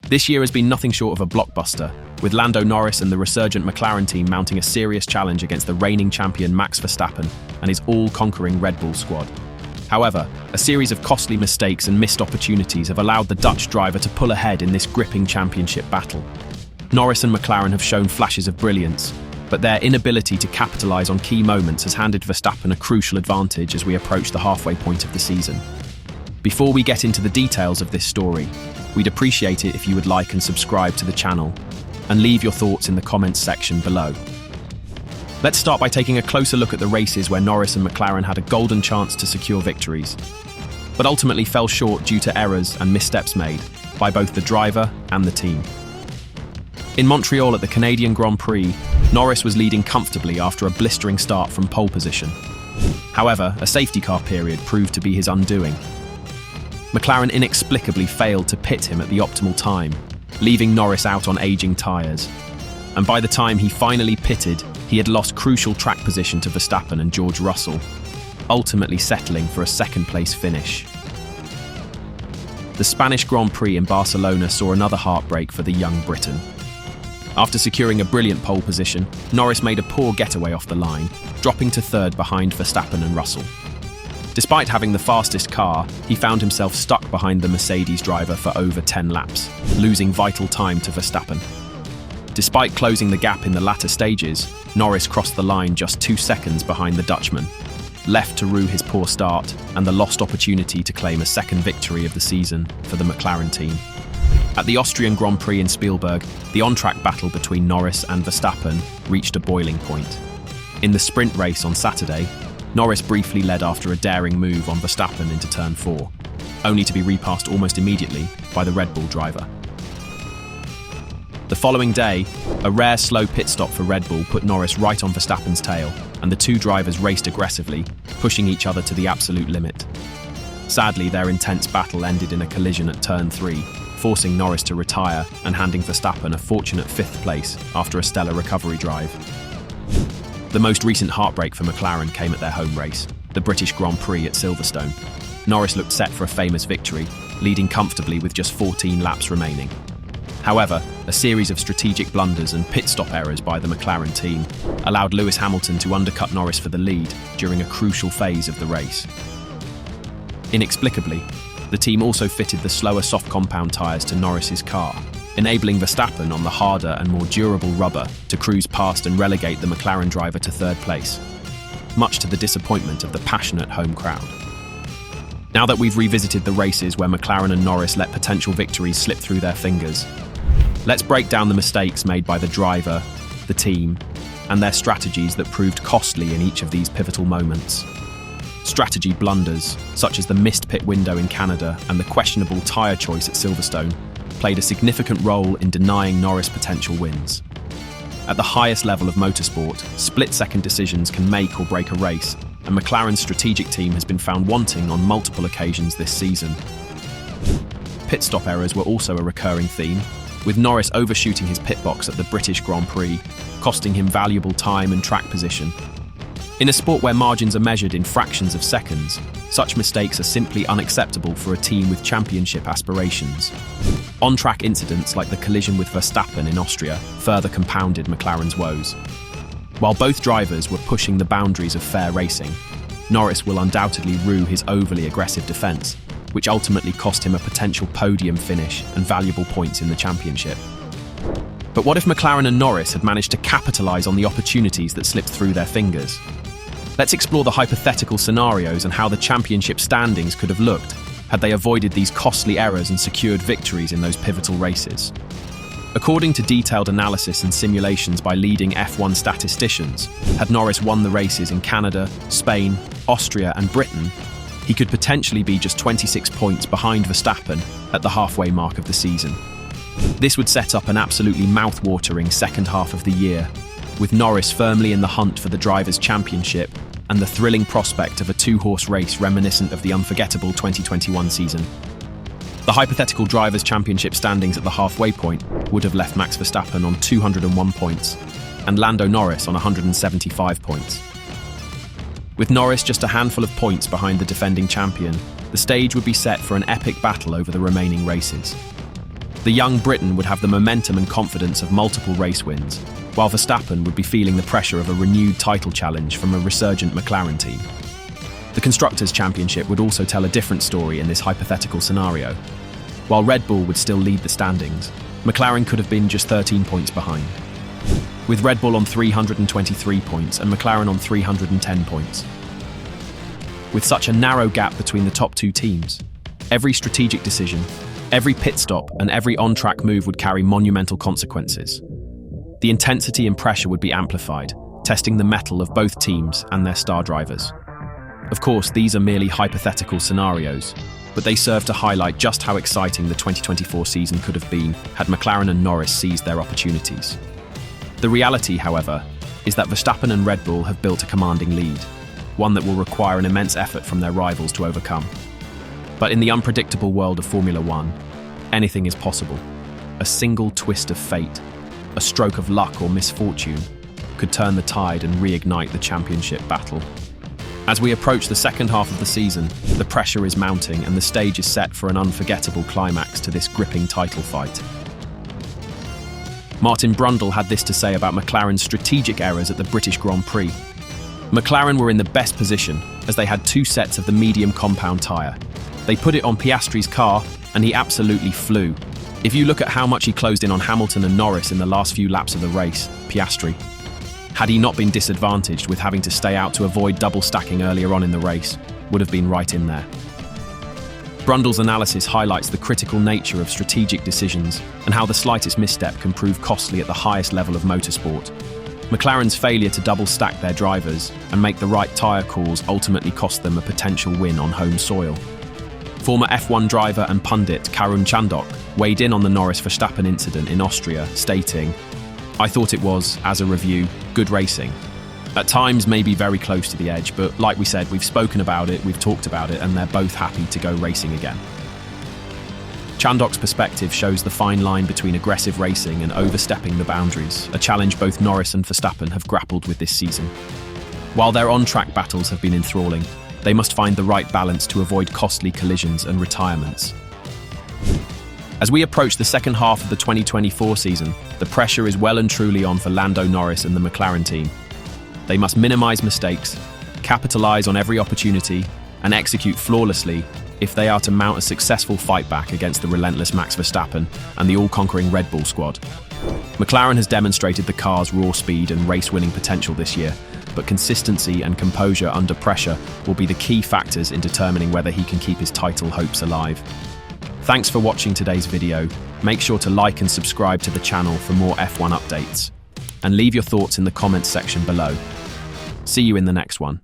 This year has been nothing short of a blockbuster, with Lando Norris and the resurgent McLaren team mounting a serious challenge against the reigning champion Max Verstappen and his all-conquering Red Bull squad. However, a series of costly mistakes and missed opportunities have allowed the Dutch driver to pull ahead in this gripping championship battle. Norris and McLaren have shown flashes of brilliance, but their inability to capitalise on key moments has handed Verstappen a crucial advantage as we approach the halfway point of the season. Before we get into the details of this story, we'd appreciate it if you would like and subscribe to the channel, and leave your thoughts in the comments section below. Let's start by taking a closer look at the races where Norris and McLaren had a golden chance to secure victories, but ultimately fell short due to errors and missteps made by both the driver and the team. In Montreal at the Canadian Grand Prix, Norris was leading comfortably after a blistering start from pole position. However, a safety car period proved to be his undoing. McLaren inexplicably failed to pit him at the optimal time, leaving Norris out on aging tyres. And by the time he finally pitted, he had lost crucial track position to Verstappen and George Russell, ultimately settling for a second-place finish. The Spanish Grand Prix in Barcelona saw another heartbreak for the young Briton. After securing a brilliant pole position, Norris made a poor getaway off the line, dropping to third behind Verstappen and Russell. Despite having the fastest car, he found himself stuck behind the Mercedes driver for over 10 laps, losing vital time to Verstappen. Despite closing the gap in the latter stages, Norris crossed the line just 2 seconds behind the Dutchman, left to rue his poor start and the lost opportunity to claim a second victory of the season for the McLaren team. At the Austrian Grand Prix in Spielberg, the on-track battle between Norris and Verstappen reached a boiling point. In the sprint race on Saturday, Norris briefly led after a daring move on Verstappen into turn 4, only to be repassed almost immediately by the Red Bull driver. The following day, a rare slow pit stop for Red Bull put Norris right on Verstappen's tail, and the two drivers raced aggressively, pushing each other to the absolute limit. Sadly, their intense battle ended in a collision at turn 3, forcing Norris to retire and handing Verstappen a fortunate 5th place after a stellar recovery drive. The most recent heartbreak for McLaren came at their home race, the British Grand Prix at Silverstone. Norris looked set for a famous victory, leading comfortably with just 14 laps remaining. However, a series of strategic blunders and pit stop errors by the McLaren team allowed Lewis Hamilton to undercut Norris for the lead during a crucial phase of the race. Inexplicably, the team also fitted the slower soft compound tyres to Norris's car, enabling Verstappen on the harder and more durable rubber to cruise past and relegate the McLaren driver to 3rd place, much to the disappointment of the passionate home crowd. Now that we've revisited the races where McLaren and Norris let potential victories slip through their fingers, let's break down the mistakes made by the driver, the team, and their strategies that proved costly in each of these pivotal moments. Strategy blunders, such as the missed pit window in Canada and the questionable tyre choice at Silverstone, played a significant role in denying Norris potential wins. At the highest level of motorsport, split-second decisions can make or break a race, and McLaren's strategic team has been found wanting on multiple occasions this season. Pit stop errors were also a recurring theme, with Norris overshooting his pit box at the British Grand Prix, costing him valuable time and track position. In a sport where margins are measured in fractions of seconds, such mistakes are simply unacceptable for a team with championship aspirations. On-track incidents like the collision with Verstappen in Austria further compounded McLaren's woes. While both drivers were pushing the boundaries of fair racing, Norris will undoubtedly rue his overly aggressive defence, which ultimately cost him a potential podium finish and valuable points in the championship. But what if McLaren and Norris had managed to capitalise on the opportunities that slipped through their fingers? Let's explore the hypothetical scenarios and how the championship standings could have looked had they avoided these costly errors and secured victories in those pivotal races. According to detailed analysis and simulations by leading F1 statisticians, had Norris won the races in Canada, Spain, Austria and Britain, he could potentially be just 26 points behind Verstappen at the halfway mark of the season. This would set up an absolutely mouth-watering second half of the year, with Norris firmly in the hunt for the Drivers' Championship and the thrilling prospect of a 2-horse race reminiscent of the unforgettable 2021 season. The hypothetical Drivers' Championship standings at the halfway point would have left Max Verstappen on 201 points and Lando Norris on 175 points. With Norris just a handful of points behind the defending champion, the stage would be set for an epic battle over the remaining races. The The young Briton would have the momentum and confidence of multiple race wins, while Verstappen would be feeling the pressure of a renewed title challenge from a resurgent McLaren team. The Constructors' Championship would also tell a different story in this hypothetical scenario. While Red Bull would still lead the standings, McLaren could have been just 13 points behind. With Red Bull on 323 points and McLaren on 310 points. With such a narrow gap between the top two teams, every strategic decision, every pit stop and every on-track move would carry monumental consequences. The intensity and pressure would be amplified, testing the mettle of both teams and their star drivers. Of course, these are merely hypothetical scenarios, but they serve to highlight just how exciting the 2024 season could have been had McLaren and Norris seized their opportunities. The reality, however, is that Verstappen and Red Bull have built a commanding lead, one that will require an immense effort from their rivals to overcome. But in the unpredictable world of Formula One, anything is possible. A single twist of fate, a stroke of luck or misfortune, could turn the tide and reignite the championship battle. As we approach the second half of the season, the pressure is mounting and the stage is set for an unforgettable climax to this gripping title fight. Martin Brundle had this to say about McLaren's strategic errors at the British Grand Prix. McLaren were in the best position as they had two sets of the medium compound tyre. They put it on Piastri's car and he absolutely flew. If you look at how much he closed in on Hamilton and Norris in the last few laps of the race, Piastri, had he not been disadvantaged with having to stay out to avoid double stacking earlier on in the race, would have been right in there. Brundle's analysis highlights the critical nature of strategic decisions and how the slightest misstep can prove costly at the highest level of motorsport. McLaren's failure to double stack their drivers and make the right tyre calls ultimately cost them a potential win on home soil. Former F1 driver and pundit Karun Chandok weighed in on the Norris-Verstappen incident in Austria, stating, "I thought it was, as a review, good racing. At times maybe very close to the edge, but like we said, we've spoken about it, we've talked about it, and they're both happy to go racing again." Chandok's perspective shows the fine line between aggressive racing and overstepping the boundaries, a challenge both Norris and Verstappen have grappled with this season. While their on-track battles have been enthralling, they must find the right balance to avoid costly collisions and retirements. As we approach the second half of the 2024 season, the pressure is well and truly on for Lando Norris and the McLaren team. They must minimise mistakes, capitalise on every opportunity, and execute flawlessly if they are to mount a successful fight back against the relentless Max Verstappen and the all-conquering Red Bull squad. McLaren has demonstrated the car's raw speed and race-winning potential this year, but consistency and composure under pressure will be the key factors in determining whether he can keep his title hopes alive. Thanks for watching today's video. Make sure to like and subscribe to the channel for more F1 updates. And leave your thoughts in the comments section below. See you in the next one.